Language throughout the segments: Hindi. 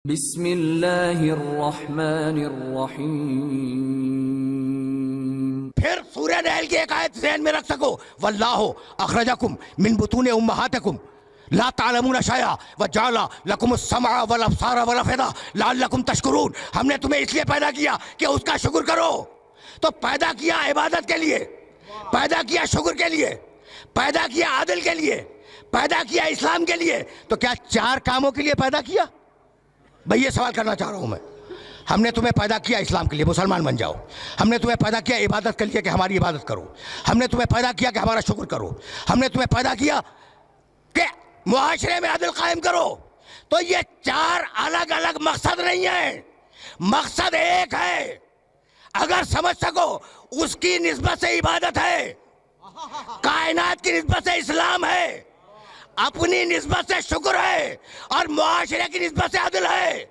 बिस्मिल्लाहिर्रहमानिर्रहीम। फिर सूरह नहल की एक आयत ज़हन में रख सको, वल्लाहु अखरजकुम मिन बुतूनि उम्महातिकुम ला तालमूना शैआ व जअला लकुमुस समअ वल अब्सारा वल अफइदा लअल्लकुम तशकुरून। हमने तुम्हें इसलिए पैदा किया कि उसका शुक्र करो। तो पैदा किया इबादत के लिए, पैदा किया शुक्र के लिए, पैदा किया आदिल के लिए, पैदा किया इस्लाम के लिए। तो क्या चार कामों के लिए पैदा किया? भाई ये सवाल करना चाह रहा हूं मैं। हमने तुम्हें पैदा किया इस्लाम के लिए, मुसलमान बन जाओ। हमने तुम्हें पैदा किया इबादत के लिए कि हमारी इबादत करो। हमने तुम्हें पैदा किया कि हमारा शुक्र करो। हमने तुम्हें पैदा किया कि मुआशरे में अदल कायम करो। तो ये चार अलग अलग मकसद नहीं है, मकसद एक है। अगर समझ सको उसकी निस्बत से इबादत है, कायनात की निस्बत से इस्लाम है, अपनी निस्बत से शुक्र है और मुआशरे की निस्बत से अदल है।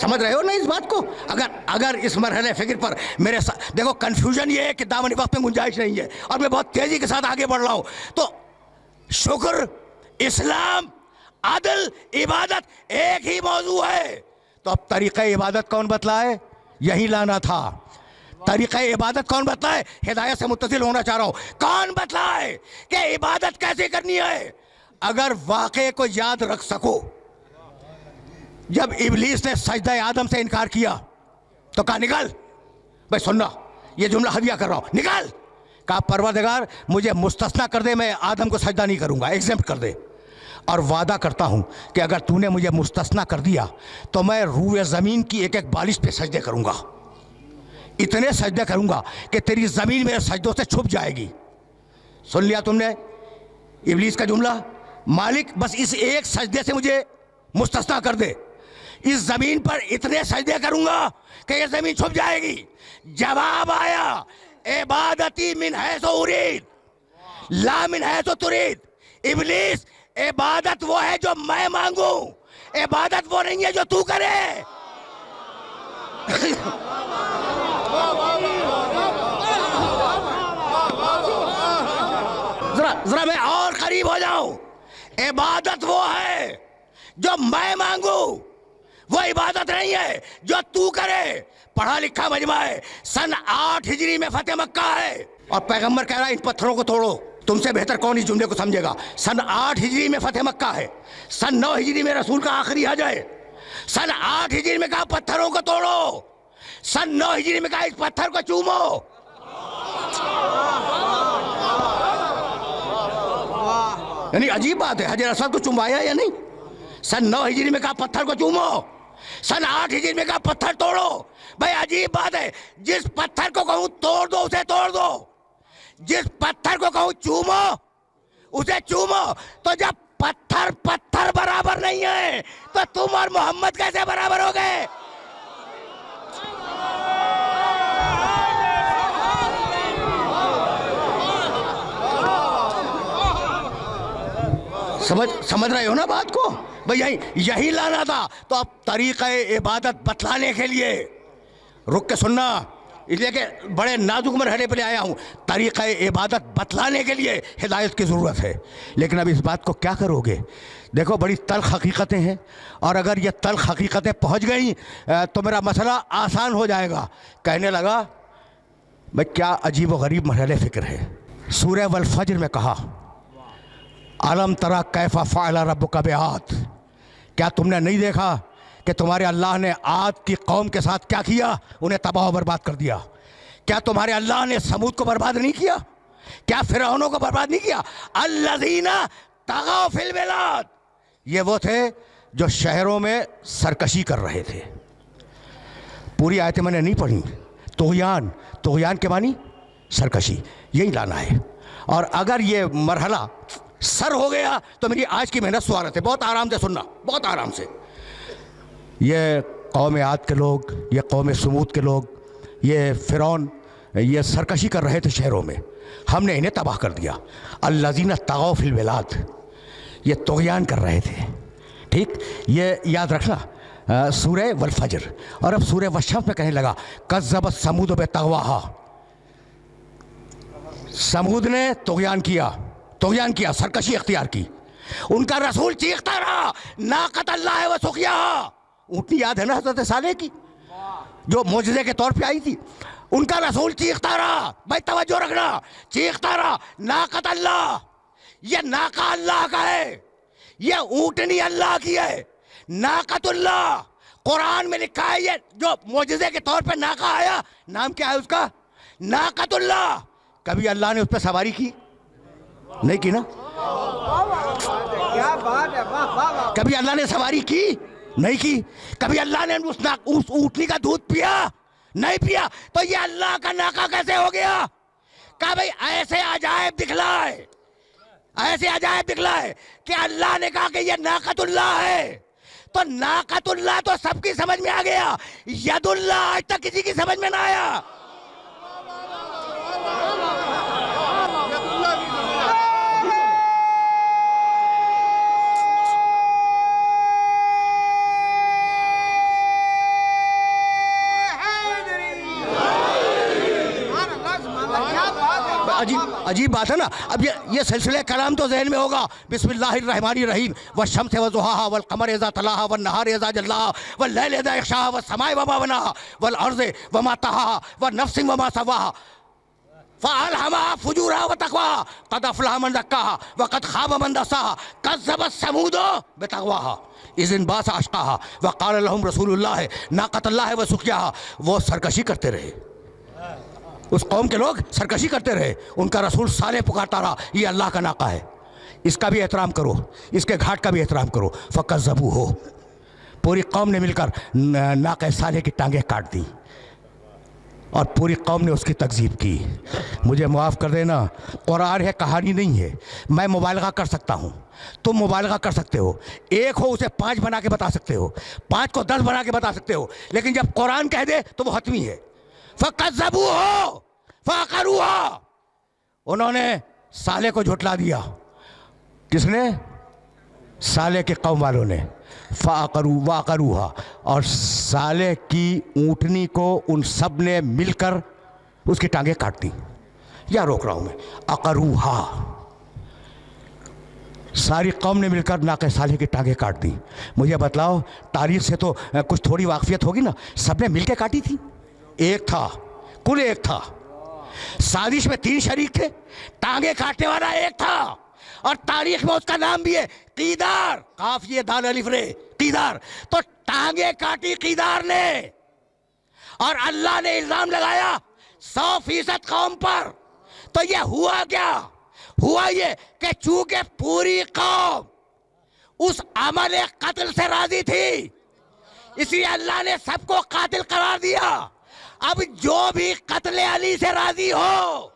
समझ रहे हो ना इस बात को? अगर इस मरहले फिक्र पर मेरे साथ देखो, कंफ्यूजन ये है कि दामन वक्त में गुंजाइश नहीं है और मैं बहुत तेजी के साथ आगे बढ़ रहा हूं। तो शुक्र, इस्लाम, अदल, इबादत एक ही मौजू है। तो अब तरीक़ा इबादत कौन बतलाए? यही लाना था। तरीक़ा इबादत कौन बतलाए? हिदायत से मुत्तसिल होना चाह रहा हूं। कौन बतलाए कि इबादत कैसे करनी है? अगर वाक़े को याद रख सको, जब इब्लीस ने सजदा आदम से इनकार किया तो कहा निकल। भाई सुनना, ये जुमला हदिया कर रहा हूं, निकल। कहा परवरदिगार मुझे मुस्तस्ना कर दे, मैं आदम को सजदा नहीं करूंगा, एग्जेम्प्ट कर दे। और वादा करता हूं कि अगर तूने मुझे मुस्तस्ना कर दिया तो मैं रूए ज़मीन की एक एक बालिश पे सजदे करूंगा। इतने सजदे करूंगा कि तेरी ज़मीन मेरे सजदों से छुप जाएगी। सुन लिया तुमने इब्लीस का जुमला? मालिक बस इस एक सजदे से मुझे मुस्तस्ना कर दे, इस ज़मीन पर इतने सजदे करूंगा कि ये ज़मीन छुप जाएगी। जवाब आया, इबादती मिन हैसो उरीद ला मिन हैसो तुरीद। इब्लीस, इबादत वो है जो मैं मांगू, इबादत वो नहीं है जो तू करे। जरा मैं और करीब हो जाऊं। इबादत वो है जो मैं मांगू, वो इबादत नहीं है जो तू करे। पढ़ा लिखा मजमा है, सन 8 हिजरी में फतेह मक्का है और पैगंबर कह रहा है इन पत्थरों को तोड़ो। तुमसे बेहतर कौन इस जुमले को समझेगा? सन 8 हिजरी में फतेह मक्का है, सन 9 हिजरी में रसूल का आखिरी हज है। सन 8 हिजरी में कहा पत्थरों को तोड़ो, सन 9 हिजरी में कहा इस पत्थर को चूमो। यानी अजीब बात है, हजर असद को चुमाया या नहीं? सन 9 हिजरी में कहा पत्थर को चूमो, सन 8 हिजरी में कहा पत्थर तोड़ो। भाई अजीब बात है, जिस पत्थर को कहूं तोड़ दो उसे तोड़ दो, जिस पत्थर को कहूं चूमो उसे चूमो। तो जब पत्थर पत्थर बराबर नहीं है तो तुम और मोहम्मद कैसे बराबर हो गए? समझ रहे हो ना बात को? भाई यही लाना था। तो अब तरीक़ा इबादत बतलाने के लिए रुक के सुनना, इसलिए कि बड़े नाजुक मरहले पर आया हूँ। तरीक़ा इबादत बतलाने के लिए हिदायत की ज़रूरत है। लेकिन अब इस बात को क्या करोगे? देखो बड़ी तल्ख़ हकीकतें हैं और अगर ये तल्ख़ हकीकतें पहुँच गई तो मेरा मसला आसान हो जाएगा। कहने लगा भाई क्या अजीब व गरीब मरहले फ़िक्र है। सूरह वल फज्र में कहा अलम तरा कैफ़ा फ़अल रब्बुका बिआद। क्या तुमने नहीं देखा कि तुम्हारे अल्लाह ने आद की कौम के साथ क्या किया? उन्हें तबाह बर्बाद कर दिया। क्या तुम्हारे अल्लाह ने समूद को बर्बाद नहीं किया? क्या फिरौनों को बर्बाद नहीं किया? अल्लज़ीना तग़ौ फ़िल बिलाद, ये वो थे जो शहरों में सरकशी कर रहे थे। पूरी आयतें मैंने नहीं पढ़ी। तुग़यान के मानी सरकशी, यही लाना है। और अगर ये मरहला सर हो गया तो मेरी आज की मेहनत स्वागत है। बहुत आराम से सुनना, बहुत आराम से। ये कौम आद के लोग, ये कौम समूद के लोग, ये फ़िरौन, ये सरकशी कर रहे थे शहरों में, हमने इन्हें तबाह कर दिया। अल्लज़ीना तग़ौ फ़िल बिलाद, ये तुग़यान कर रहे थे। ठीक, ये याद रखना सूरह वल फज्र। और अब सूरह वशम्स में कहने लगा कज़्ज़बत समूद बितग़वाहा। समूद ने तुग़यान किया, सरकशी अख्तियार की। उनका रसूल चीखता रहा, नाकत अल्लाह व सुखिया। ऊँटनी याद है ना हज़रत सालेह की, जो मोजज़े के तौर पे आई थी। उनका रसूल चीखता रहा, भाई तवज्जो रखना, चीखता रहा, नाकत अल्लाह, ये नाका अल्लाह का है, ये ऊँटनी अल्लाह की है। नाकतुल्लाह कुरान में लिखा है, ये जो मोजज़े के तौर पे नाका आया, नाम क्या है उसका? नाकतुल्लाह। कभी अल्लाह ने उस पर सवारी की? नहीं की ना। क्या बात है, वाह वाह वाह। कभी अल्लाह ने सवारी की? नहीं की। कभी अल्लाह ने उस ऊँटनी का दूध पिया? नहीं पिया। तो ये अल्लाह का नाका कैसे हो गया? कहा भाई ऐसे अजायब दिखलाए, ऐसे अजायब दिखलाए कि अल्लाह ने कहा कि ये नाकतुल्लाह है। तो नाकतुल्लाह तो सबकी समझ में आ गया, यदुल्लाह आज तक किसी की समझ में ना आया। अजीब बात है ना। अब ये सिलसिले कलाम तो जहन में होगा। बिस्मिल्लाहिर्रहमानिर्रहीम, वश्शम्स वज़ुहाहा वल क़मर इज़ा तलाहा वन नहार इज़ा जल्लाहा वल लैल इज़ा यग़शाहा वस समाइ वमा बनाहा वल अर्ज़ वमा तहाहा व नफ्सिन वमा सव्वाहा फ़अल्हमाहा फ़ुजूरहा व तक़वाहा क़द अफ़लहा मन ज़क्काहा व क़द ख़ाब मन दस्साहा कज़्ज़बत समूद बितक़वाहा इज़ इंबाअस अश्क़ाहा व क़ाल लहुम रसूलुल्लाह नाक़तुल्लाह व सुक़याहा। वो सरकशी करते रहे, उस कौम के लोग सरकशी करते रहे। उनका रसूल साले पुकारता रहा, ये अल्लाह का नाका है, इसका भी एहतराम करो, इसके घाट का भी एहतराम करो। फ़कज़्ज़बू हो, पूरी कौम ने मिलकर नाक़े साले की टांगें काट दी और पूरी कौम ने उसकी तकज़ीब की। मुझे माफ़ कर देना, कुरान है, कहानी नहीं है। मैं मुबालगा कर सकता हूँ, तुम मुबालगा कर सकते हो। एक हो उसे 5 बना के बता सकते हो, 5 को 10 बना के बता सकते हो, लेकिन जब कुरान कह दे तो वो हतमी है। फ़कज़्ज़बू हो फ़अक़रूहा, उन्होंने साले को झुठला दिया। किसने? साले के कौम वालों ने। फ़अक़रूहा, और साले की ऊँटनी को उन सब ने मिलकर उसकी टांगें काट दी। या रोक रहा हूँ मैं, अक़रूहा, सारी कौम ने मिलकर नाक़े साले की टांगें काट दी। मुझे बतलाओ, तारीख़ से तो कुछ थोड़ी वाक़फ़ियत होगी ना। सब ने मिल के काटी थी, एक था, कुल एक था। साजिश में 3 शरीक थे, टांगे काटने वाला एक था, और तारीख में उसका नाम भी है कीदार, काफ ये दाल अलिफ रे, कीदार। तो टांगे काटी कीदार ने, और अल्लाह ने इल्जाम लगाया 100% कौम पर। तो ये हुआ क्या? हुआ ये कि चूंकि पूरी कौम उस अमल कत्ल से राजी थी, इसलिए अल्लाह ने सबको कातिल करार दिया। अब जो भी कत्ले अली से राजी हो,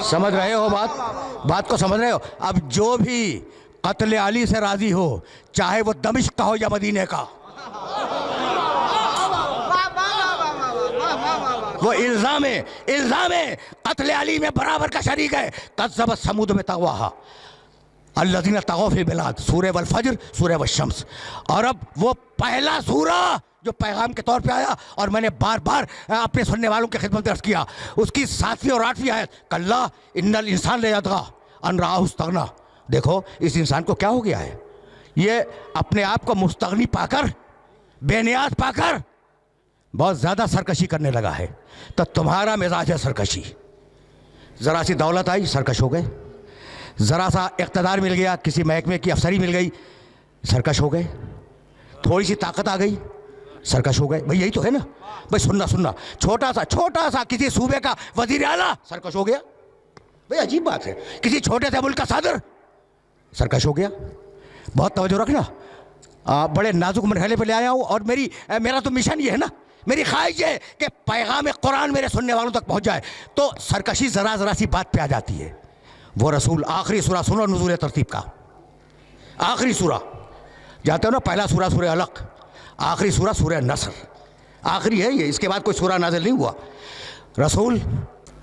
समझ रहे हो बात को समझ रहे हो? अब जो भी कत्ले अली से राजी हो, चाहे वो दमिश्क का हो या मदीने का, वो इल्जाम कत्ले अली में बराबर का शरीक है। कज़्ज़बत समूद में तग़वाहा अल्लज़ीना तग़ौ फ़िल बिलाद, सूरह वल फ़ज्र, सूरह वश्शम्स। और अब वो पहला सूरा जो पैगाम के तौर पे आया, और मैंने बार बार अपने सुनने वालों की खिदमत में अर्ज़ किया, उसकी 7वीं और 8वीं आयत, कल्ला इन्नल इंसान लयतग़ा अन रआहु इस्तग़ना। देखो इस इंसान को क्या हो गया है, ये अपने आप को मुस्तग़नी पाकर, बेनियाज पाकर बहुत ज़्यादा सरकशी करने लगा है। तो तुम्हारा मिजाज है सरकशी। ज़रा सी दौलत आई, सरकश हो गए। ज़रा सा इक़्तिदार मिल गया, किसी महकमे की अफसरी मिल गई, सरकश हो गए। थोड़ी सी ताकत आ गई, सरकश हो गए। भाई यही तो है ना भाई, सुनना छोटा सा किसी सूबे का वज़ीर आला, सरकश हो गया। भाई अजीब बात है, किसी छोटे से मुल्क का सदर, सरकश हो गया। बहुत तवज्जो रखना, बड़े नाजुक मरहले पे ले आया हूँ, और मेरा तो मिशन ये है ना, मेरी ख्वाहिश है कि पैगाम कुरान मेरे सुनने वालों तक पहुँच जाए। तो सरकशी ज़रा सी बात पे आ जाती है। वो रसूल, आखिरी सूरा सुनो नुज़ूल तरतीब का, आखिरी सूरा जाते हो ना, पहला सूरा सूरह अलक़, आखिरी सूरा सूरह नस्र, आखिरी है ये, इसके बाद कोई सूरा नाज़िल नहीं हुआ। रसूल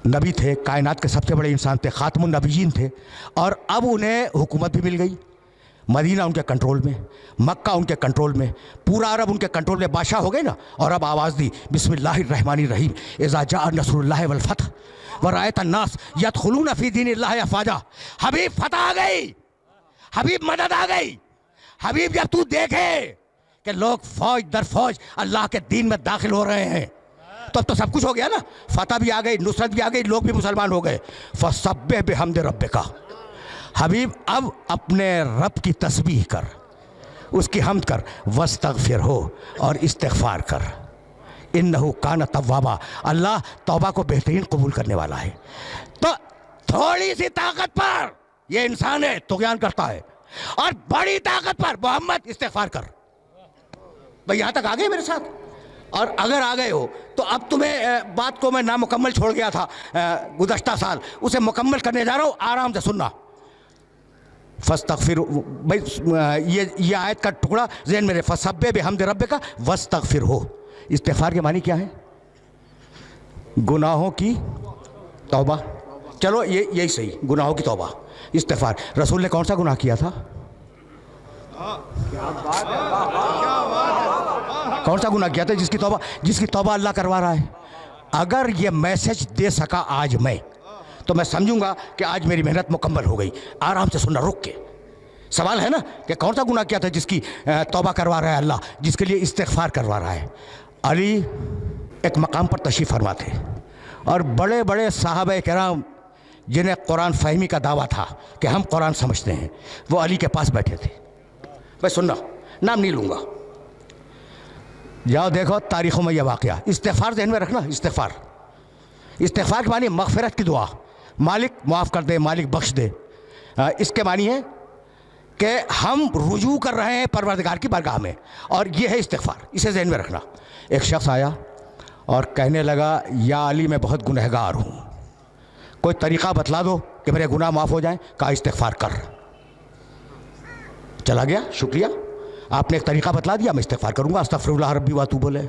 नबी थे, कायनात के सबसे बड़े इंसान थे, ख़ातमुन नबीयीन थे, और अब उन्हें हुकूमत भी मिल गई, मदीना उनके कंट्रोल में, मक्का उनके कंट्रोल में, पूरा अरब उनके कंट्रोल में बादशाह हो गए ना। और अब आवाज़ दी बिस्मिल्लाहिर्रहमानिर्रहीम इज़ा जाअ नस्रुल्लाहि वल फतह व रअयत अन्नास यदखुलूना फी दीनिल्लाहि अफ़वाजा। हबीब फतह आ गई, हबीब मदद आ गई। हबीब जब तू देखे कि लोग फौज दर फौज अल्लाह के दीन में दाखिल हो रहे हैं, तो अब तो सब कुछ हो गया ना। फतह भी आ गई, नुसरत भी आ गई, लोग भी मुसलमान हो गए। फसब्बिह बिहम्दि रब्बिका। हबीब अब अपने रब की तस्बीह कर, उसकी हमद कर, वस्तगफिर हो और इस्तिग़फ़ार कर। इन्नहु कान तव्वाबा। अल्लाह तौबा को बेहतरीन कबूल करने वाला है। तो थोड़ी सी ताकत पर ये इंसान है तुग़यान करता है, और बड़ी ताकत पर मोहम्मद इस्तिग़फ़ार कर। भाई यहाँ तक आ गए मेरे साथ? और अगर आ गए हो तो अब तुम्हें बात को मैं नामुकम्मल छोड़ गया था गुज़श्ता साल, उसे मुकम्मल करने जा रहा हूँ। आराम से सुनना। फस्तगफिर, भाई ये आयत का टुकड़ा ज़हन में रहे। फसब्बिह बिहम्दि रब्बिका वस्तगफिर हो। इस्तिग़फ़ार के मानी क्या है? गुनाहों की तौबा। चलो यही सही, गुनाहों की तौबा, इस्तिग़फ़ार। रसूल ने कौन सा गुनाह किया था? कौन सा गुनाह किया था जिसकी तौबा अल्लाह करवा रहा है? अगर ये मैसेज दे सका आज मैं, तो मैं समझूंगा कि आज मेरी मेहनत मुकम्मल हो गई। आराम से सुनना, रुक के। सवाल है ना कि कौन सा गुनाह किया था जिसकी तौबा करवा रहा है अल्लाह, जिसके लिए इस्तिग़फ़ार करवा रहा है? अली एक मकाम पर तशरीफ़ फरमा थे, और बड़े बड़े साहबे किराम जिन्हें कुरान फ़हमी का दावा था कि हम कुरान समझते हैं, वो अली के पास बैठे थे। भाई सुनना, नाम नहीं लूँगा, जाओ देखो तारीख़ों में यह वाक़या। इस्तिग़फ़ार ज़हन में रखना। इस्तिग़फ़ार के मानी मग़फ़िरत की दुआ, मालिक माफ़ कर दे, मालिक बख्श दे। इसके मानी है कि हम रुजू कर रहे हैं परवरदिगार की बारगाह में, और ये है इस्तिग़फ़ार। इसे ज़हन में रखना। एक शख्स आया और कहने लगा, या अली मैं बहुत गुनहगार हूँ, कोई तरीक़ा बतला दो कि मेरे गुनाह माफ़ हो जाएं। कहा इस्तिग़फ़ार कर। चला गया, शुक्रिया, आपने एक तरीक़ा बतला दिया, मैं इस्तिग़फ़ार करूँगा। अस्तग़फ़िरुल्लाह रब्बी व अतूबु इलैह।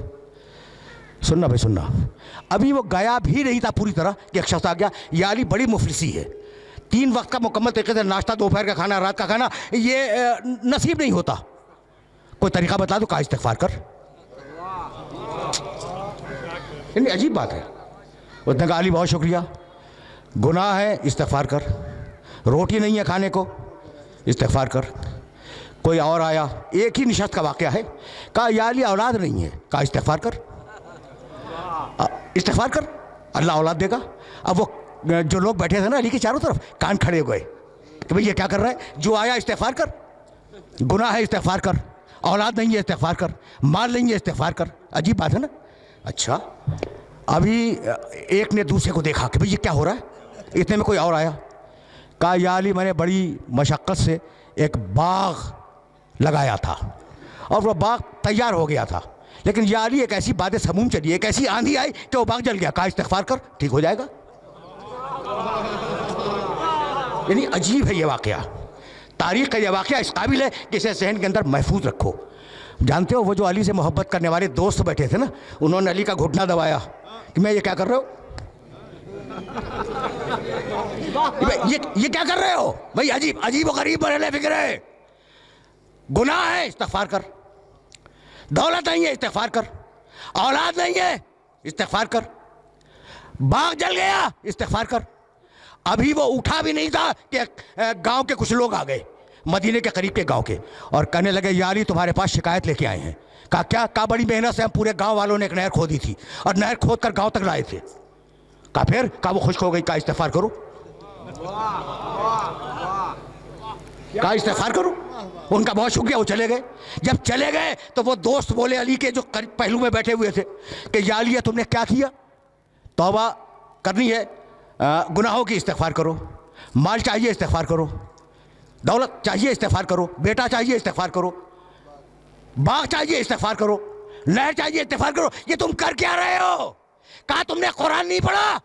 सुनना भाई सुनना। अभी वो गया भी नहीं था पूरी तरह कि एक शख्स आ गया, या अली बड़ी मुफलिसी है, 3 वक्त का मुकम्मल तरीके से नाश्ता, दोपहर का खाना, रात का खाना ये नसीब नहीं होता, कोई तरीक़ा बता दो। कहा इस्तिग़फ़ार कर। यानी अजीब बात है। उसने कहा अली बहुत शुक्रिया, गुनाह है, इस्तिग़फ़ार कर। रोटी नहीं है खाने को, इस्तिग़फ़ार कर। कोई और आया, एक ही निशस्त का वाक़या है। कहा या अली औलाद नहीं है। कहा इस्तिग़फ़ार कर, इस्तिग़फ़ार कर, अल्लाह औलाद देगा। अब वो जो लोग बैठे थे ना अली के चारों तरफ, कान खड़े हो गए कि भाई ये क्या कर रहा है? जो आया इस्तिग़फ़ार कर, गुनाह है इस्तिग़फ़ार कर, औलाद नहीं है इस्तिग़फ़ार कर, माल नहीं है इस्तिग़फ़ार कर। अजीब बात है ना। अच्छा, अभी एक ने दूसरे को देखा कि भाई ये क्या हो रहा है। इतने में कोई और आया। कहा या अली मैंने बड़ी मशक्क़त से एक बाग लगाया था, और वह बाग तैयार हो गया था, लेकिन या अली एक ऐसी बात समूम चली, एक ऐसी आंधी आई कि वो बाग जल गया। कहा इस्तिग़फ़ार कर, ठीक हो जाएगा। यानी अजीब है ये वाक़या, तारीख़ का ये वाक़या इस काबिल है कि इसे ज़हन के अंदर महफूज रखो। जानते हो वो जो अली से मोहब्बत करने वाले दोस्त बैठे थे ना, उन्होंने अली का घुटना दबाया कि मैं ये क्या कर रहे हो, ये क्या कर रहे हो भाई? अजीब अजीब व गरीब बने फिक्र है। गुनाह है, इस्तिग़फ़ार कर। दौलत नहीं है, इस्तिग़फ़ार कर। औलाद नहीं है, इस्तिग़फ़ार कर। बाग जल गया, इस्तिग़फ़ार कर। अभी वो उठा भी नहीं था कि गांव के कुछ लोग आ गए, मदीने के करीब के गांव के, और कहने लगे या अली तुम्हारे पास शिकायत लेके आए हैं। कहा क्या? कहा बड़ी मेहनत से हम पूरे गांव वालों ने एक नहर खोदी थी, और नहर खोद कर गांव तक लाए थे। कहा फिर? कहा वो खुश्क हो गई। कहा इस्तिग़फ़ार करो। कहा इस्तिग़फ़ार करो। उनका बहुत शुक्रिया, वो चले गए। जब चले गए तो वो दोस्त बोले अली के जो पहलू में बैठे हुए थे कि या अली तुमने क्या किया? तौबा करनी है, गुनाहों की, इस्तिग़फ़ार करो। माल चाहिए, इस्तिग़फ़ार करो। दौलत चाहिए, इस्तिग़फ़ार करो। बेटा चाहिए, इस्तिग़फ़ार करो। बाग चाहिए, इस्तिग़फ़ार करो। नहर चाहिए, इस्तिग़फ़ार करो। ये तुम कर क्या रहे हो? कहा तुमने कुरान नहीं पढ़ा?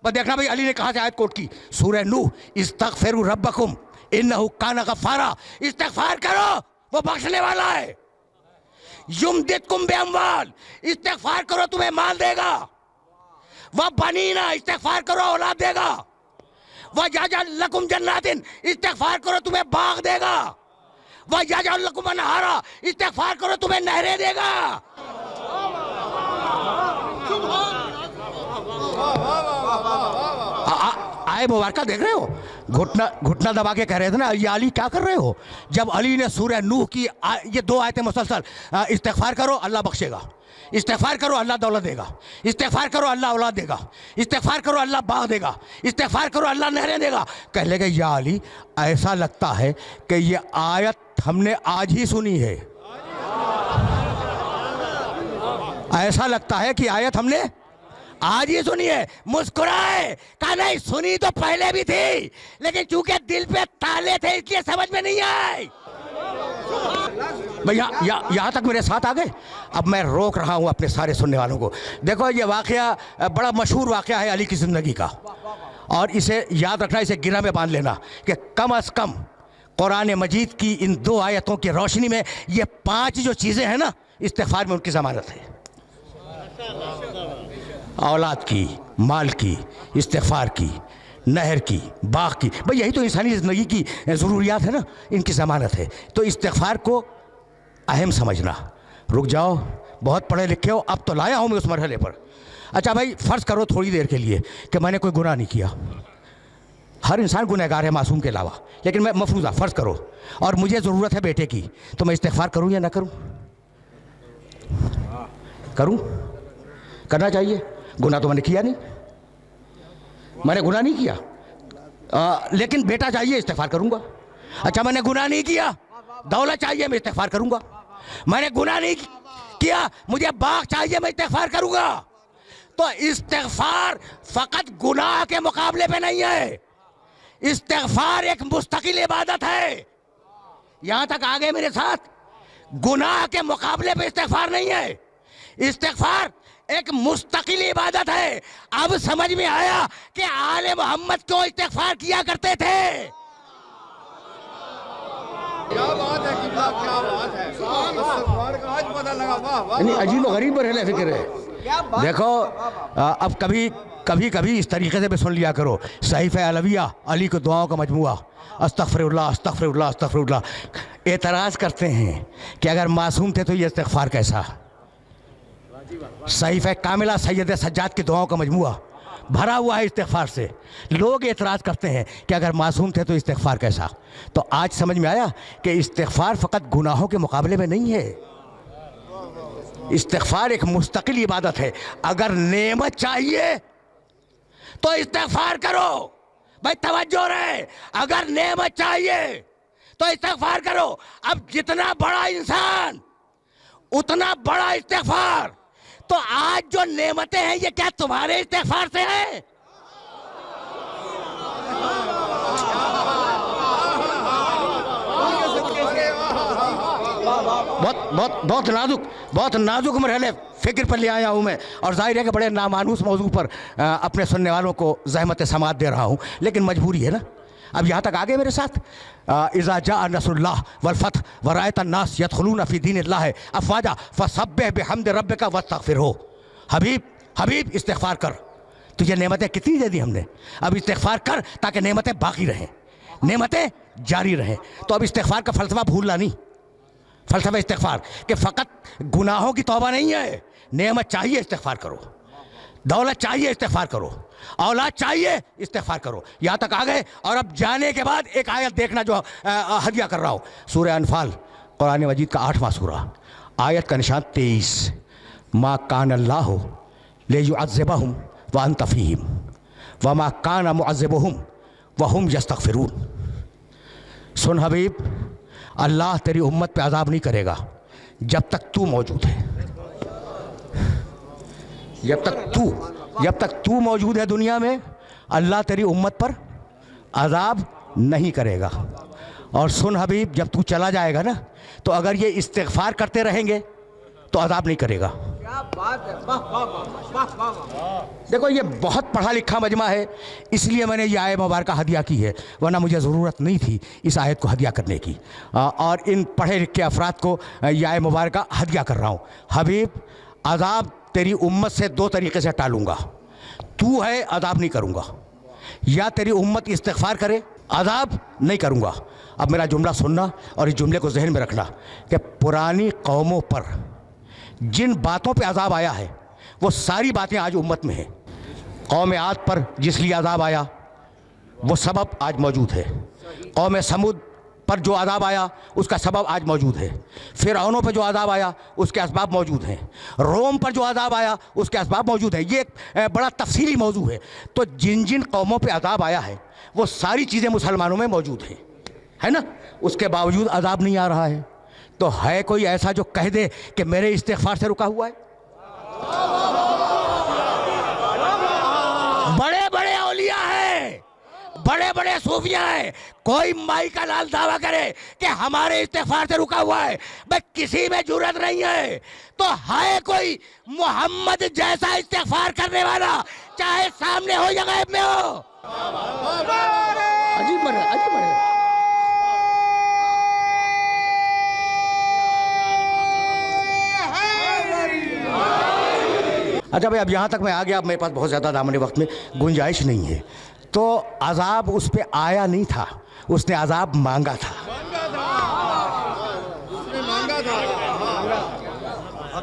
बस देखना भाई, अली ने कहा से आयत कोट की, सूरह नूह, इस्तग़फ़िरू रब्बकुम इन्नहु काना गफ़्फ़ारा। इस्तिग़फ़ार करो, वो बख्शने वाला है। युमदिदकुम बिअम्वाल, इस्तिग़फ़ार करो तुम्हें माल देगा। वह बनीना, इस्तिग़फ़ार करो औलाद देगा। वह जाजा लकुम जन्नातिन, इस्तिग़फ़ार करो तुम्हें बाग देगा। वह यजअल लकुम अन्हारा, इस्तिग़फ़ार करो तुम्हें नहरें देगा। आए मुबारका देख रहे हो, घुटना घुटना दबा के कह रहे थे ना, ये अली क्या कर रहे हो। जब अली ने सूरह नूह की ये 2 आयतें मुसलसल, इस्तिग़फ़ार करो अल्लाह बख्शेगा, इस्तिग़फ़ार करो अल्लाह दौलत देगा, इस्तिग़फ़ार करो अल्लाह औलाद देगा, इस्तिग़फ़ार करो अल्लाह बाग देगा, इस्तिग़फ़ार करो अल्लाह नहरें देगा। कह लगे या अली ऐसा लगता है कि ये आयत हमने आज ही सुनी है, ऐसा लगता है कि आयत हमने आज ही सुनी है। मुस्कुराए, कहा नहीं सुनी तो पहले भी थी, लेकिन चूंकि दिल पे ताले थे इसलिए समझ में नहीं आई। भैया यहाँ तक मेरे साथ आ गए। अब मैं रोक रहा हूँ अपने सारे सुनने वालों को। देखो ये वाकया बड़ा मशहूर वाकया है अली की ज़िंदगी का, और इसे याद रखना, इसे गिरह में बांध लेना कि कम अज़ कम कुरान मजीद की इन 2 आयतों की रोशनी में ये 5 जो चीज़ें हैं ना, इस्तिग़फ़ार में उनकी ज़मानत है। औलाद की, माल की, इस्तिग़फ़ार की, नहर की, बाग की, भाई यही तो इंसानी ज़िंदगी की ज़रूरियात है ना, इनकी ज़मानत है। तो इस्तिग़फ़ार को अहम समझना। रुक जाओ, बहुत पढ़े लिखे हो, अब तो लाया हूँ मैं उस मरहले पर। अच्छा भाई फ़र्ज़ करो थोड़ी देर के लिए कि मैंने कोई गुनाह नहीं किया। हर इंसान गुनहगार है मासूम के अलावा, लेकिन मैं मफरूज़ा फ़र्ज़ करो और मुझे ज़रूरत है बेटे की, तो मैं इस्तिग़फ़ार करूँ या ना करूँ? करूँ? करना चाहिए। गुनाह तो मैंने किया नहीं, मैंने गुनाह नहीं किया, लेकिन बेटा चाहिए, इस्तिग़फ़ार करूँगा। अच्छा मैंने गुनाह नहीं किया, दौलत चाहिए, मैं इस्तिग़फ़ार करूँगा। मैंने गुनाह नहीं किया, मुझे बाग चाहिए, मैं इस्तिग़फ़ार करूँगा। तो इस्तिग़फ़ार फ़कत गुनाह के मुकाबले पे नहीं है, इस्तिग़फ़ार एक मुस्तकिल इबादत है। यहाँ तक आ गए मेरे साथ। गुनाह के मुकाबले पे इस्तिग़फ़ार नहीं है, इस्तिग़फ़ार एक मुस्तकिल इबादत है। अब समझ में आया कि आले मोहम्मद क्यों इस्तिग़फ़ार किया करते थे। क्या बात है, क्या बात है, इस्तिग़फ़ार का आज पता लगा। वाह नहीं, अजीब और गरीब रहने फिक्र है। देखो अब कभी इस तरीके से भी सुन लिया करो, सहीफ़े अलविया, अली को दुआओं का मजमुआ, अस्तग़फ़िरुल्लाह अस्तग़फ़िरुल्लाह अस्तग़फ़िरुल्लाह। एतराज़ करते हैं कि अगर मासूम थे तो ये इस्तिग़फ़ार कैसा। सहीफ़े कामिला सैयद सज्जाद की दुआओं का मजमुआ भरा हुआ है इस्तिग़फ़ार से। लोग एतराज़ करते हैं कि अगर मासूम थे तो इस्तिग़फ़ार कैसा। तो आज समझ में आया कि इस्तिग़फ़ार फ़कत गुनाहों के मुकाबले में नहीं है, इस्तिग़फ़ार एक मुस्तकिल इबादत है। अगर नेमत चाहिए तो इस्तिग़फ़ार करो, भाई तवज्जो रहे, अगर नेमत चाहिए तो इस्तिग़फ़ार करो। अब जितना बड़ा इंसान उतना बड़ा इस्तिग़फ़ार। तो आज जो नेमतें हैं ये क्या तुम्हारे इस्तिग़फ़ार से हैं? बहुत नाजुक मरहले फ़िक्र पर ले आया हूँ मैं, और जाहिर है कि बड़े नामानूस मौजू पर अपने सुनने वालों को ज़हमत समात दे रहा हूँ, लेकिन मजबूरी है ना। अब यहाँ तक आ गए मेरे साथ। इज़ा जाअ नस्रुल्लाह वल फ़त्ह व रअयत अन्नास यदख़ुलून फ़ी दीनिल्लाहि अफ़वाजा फ़सब्बिह बिहम्दि रब्बिका वस्तग़फ़िरहू। हबीब इस्तिग़फ़ार कर, तुझे नेमतें कितनी दे दी हमने, अब इस्तिग़फ़ार कर ताकि नेमतें बाकी रहें, नेमतें जारी रहें। तो अब इस्तिग़फ़ार का फ़लसफ़ा भूलना नहीं, फ़लसफ़ा इस्तिग़फ़ार कि फ़कत गुनाहों की तौबा नहीं है, नेमत चाहिए इस्तिग़फ़ार करो, दौलत चाहिए इस्तिग़फ़ार करो, औलाद चाहिए इस्तिग़फ़ार करो। यहाँ तक आ गए। और अब जाने के बाद एक आयत देखना जो हदिया कर रहा हूँ, सूरह अनफ़ाल कुरान मजीद का 8वां सूरा, आयत का निशान 23। मा कान अल्लाहु लियुअज़्ज़िबहुम व अंत फ़ीहिम व मा कान मुअज़्ज़िबुहुम व हुम यस्तग़फ़िरून। सुन हबीब, अल्लाह तेरी उम्मत पे अज़ाब नहीं करेगा जब तक तू मौजूद है, जब तक तू मौजूद है दुनिया में, अल्लाह तेरी उम्मत पर अज़ाब नहीं करेगा। और सुन हबीब, जब तू चला जाएगा ना, तो अगर ये इस्तिग़फ़ार करते रहेंगे तो अज़ाब नहीं करेगा। क्या बात है, वाह वाह वाह वाह वाह। देखो ये बहुत पढ़ा लिखा मजमा है, इसलिए मैंने ये आयत मुबारक हदिया की है, वरना मुझे ज़रूरत नहीं थी इस आयत को हदिया करने की। और इन पढ़े लिखे अफराद को ये आयत मुबारक हदिया कर रहा हूँ। हबीब, अज़ाब तेरी उम्मत से 2 तरीक़े से टालूँगा। तू है, अज़ाब नहीं करूँगा, या तेरी उम्मत इस्तिग़फ़ार करे, अज़ाब नहीं करूँगा। अब मेरा जुमला सुनना और इस जुमले को जहन में रखना कि पुरानी कौमों पर जिन बातों पे अजाब आया है वो सारी बातें आज उम्मत में हैं। कौम आद पर जिस लिए अजाब आया वो सबब आज मौजूद है। कौम समूद पर जो अजाब आया उसका सबब आज मौजूद है। फिरौनों पर जो अजाब आया उसके असबाब मौजूद हैं। रोम पर जो अजाब आया उसके असबाब मौजूद हैं। ये एक बड़ा तफसीली मौजू है। तो जिन जिन कौमों पे अजाब आया है वो सारी चीज़ें मुसलमानों में मौजूद हैं, है ना। उसके बावजूद अजाब नहीं आ रहा है। तो है कोई ऐसा जो कह दे कि मेरे इस्तिग़फ़ार से रुका हुआ है? बड़े बड़े औलिया हैं, बड़े बड़े सूफिया हैं, कोई माई का लाल दावा करे कि हमारे इस्तिग़फ़ार से रुका हुआ है, भाई किसी में जुर्रत नहीं है। तो है कोई मोहम्मद जैसा इस्तिग़फ़ार करने वाला, चाहे सामने हो या गैब में हो? अजीब बने, अजीब बने। अच्छा भाई, अब यहाँ तक मैं आ गया। अब मेरे पास बहुत ज़्यादा दामन वक्त में गुंजाइश नहीं है। तो अजाब उस पर आया नहीं था, उसने अजाब मांगा था।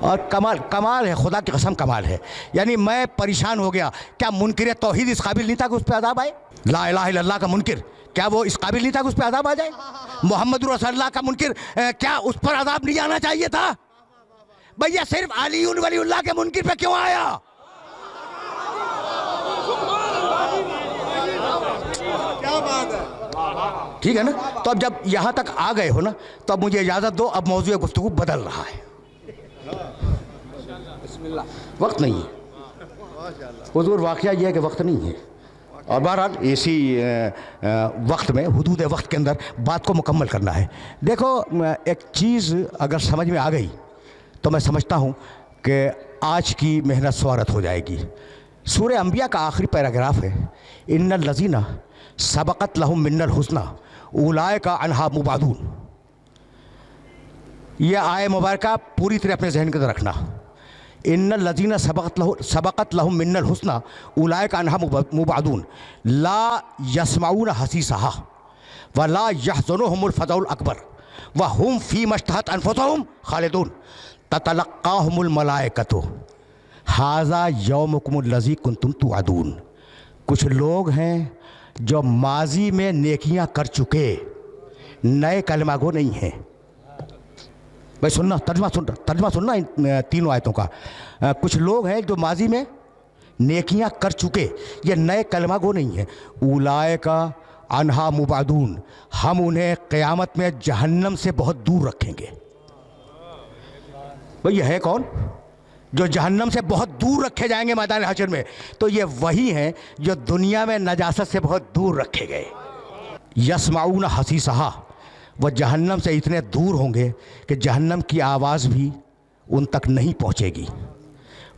और कमाल है, खुदा की कसम कमाल है। यानी मैं परेशान हो गया। क्या मुनकिर तौहीद इस काबिल नहीं था कि उस पर अजाब आए? ला इलाहा इल्लल्लाह का मुनकिर क्या वो इस काबिल नहीं था कि उस पर अजाब आ जाए? मोहम्मद रसूलुल्लाह का मुनकिर क्या उस पर अजाब नहीं आना चाहिए था? भैया सिर्फ अली वलीउल्लाह के मुनकिर पे क्यों आया? क्या बात है, ठीक है ना। तो अब जब यहां तक आ गए हो ना, तो अब मुझे इजाजत दो। अब मौजूद गुफ्तगू बदल रहा है, वक्त नहीं है हुजूर। वाकया यह है कि वक्त नहीं है। और बहरहाल इसी वक्त में, हुदूद वक्त के अंदर बात को मुकम्मल करना है। देखो, एक चीज़ अगर समझ में आ गई तो मैं समझता हूँ कि आज की मेहनत स्वारत हो जाएगी। सूरह अंबिया का आखिरी पैराग्राफ है, इन्नल लज़ीना सबक़त लहुम मिन्नल हुस्ना उलाइका अन्हा मुबादून। यह आय मुबारका पूरी तरह अपने जहन के अंदर रखना। इन्नल लज़ीना सबक़त लहुम मिन्नल हुस्ना उलाइका अन्हा मुबादून ला यस्माऊन हसीसहा व ला यहज़ुनुहुमुल फ़ज़उल अकबर व हुम फ़ी मश्तहत अनफुसुहुम खालिदून ततलक़्क़ाहुमुल मलाइकतु हाज़ा यौमुकुमुल लज़ी कुंतुम तुअदून। कुछ लोग हैं जो माजी में नेकियां कर चुके, नए कलमा गो नहीं हैं। भाई सुनना, तर्जमा सुनना इन तीनों आयतों का। कुछ लोग हैं जो माजी में नेकियां कर चुके, ये नए कलमा गो नहीं हैं। उलाइका अन्हा मुबादून, हम उन्हें क़यामत में जहन्नम से बहुत दूर रखेंगे। भाई ये है कौन जो जहन्नम से बहुत दूर रखे जाएंगे मैदान हशर में? तो ये वही हैं जो दुनिया में नजासत से बहुत दूर रखे गए। यस्माऊन हसीसहा, वह जहन्नम से इतने दूर होंगे कि जहन्नम की आवाज़ भी उन तक नहीं पहुँचेगी।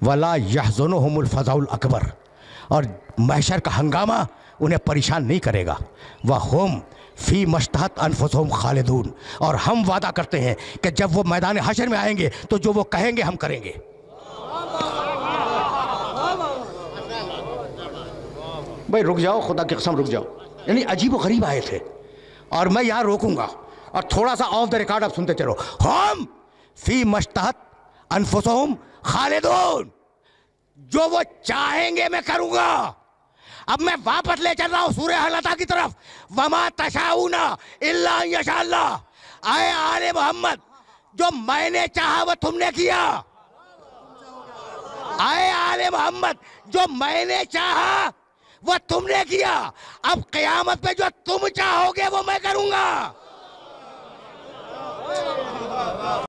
वला यहज़ुनुहुमुल फ़ज़उल अकबर, और महशर का हंगामा उन्हें परेशान नहीं करेगा। वह हुम फ़ी मश्तहत अनफुसुहुम खालिदून, और हम वादा करते हैं कि जब वो मैदान हशर में आएंगे तो जो वो कहेंगे हम करेंगे। भाई रुक जाओ, खुदा की कसम रुक जाओ। यानी अजीब व गरीब आए थे, और मैं यहाँ रोकूंगा और थोड़ा सा ऑफ द रिकॉर्ड आप सुनते चलो। हम फ़ी मश्तहत अनफुसुहुम खालिदून, जो वो चाहेंगे मैं करूंगा। अब मैं वापस ले चल रहा हूं सूरह हलता की तरफ। वमा तशाऊना इल्ला यशाअल्लाह। आए आले मोहम्मद, जो मैंने चाहा वो तुमने किया। आए आले मोहम्मद, जो मैंने चाहा वो तुमने किया। अब क़यामत पे जो तुम चाहोगे वो मैं करूंगा।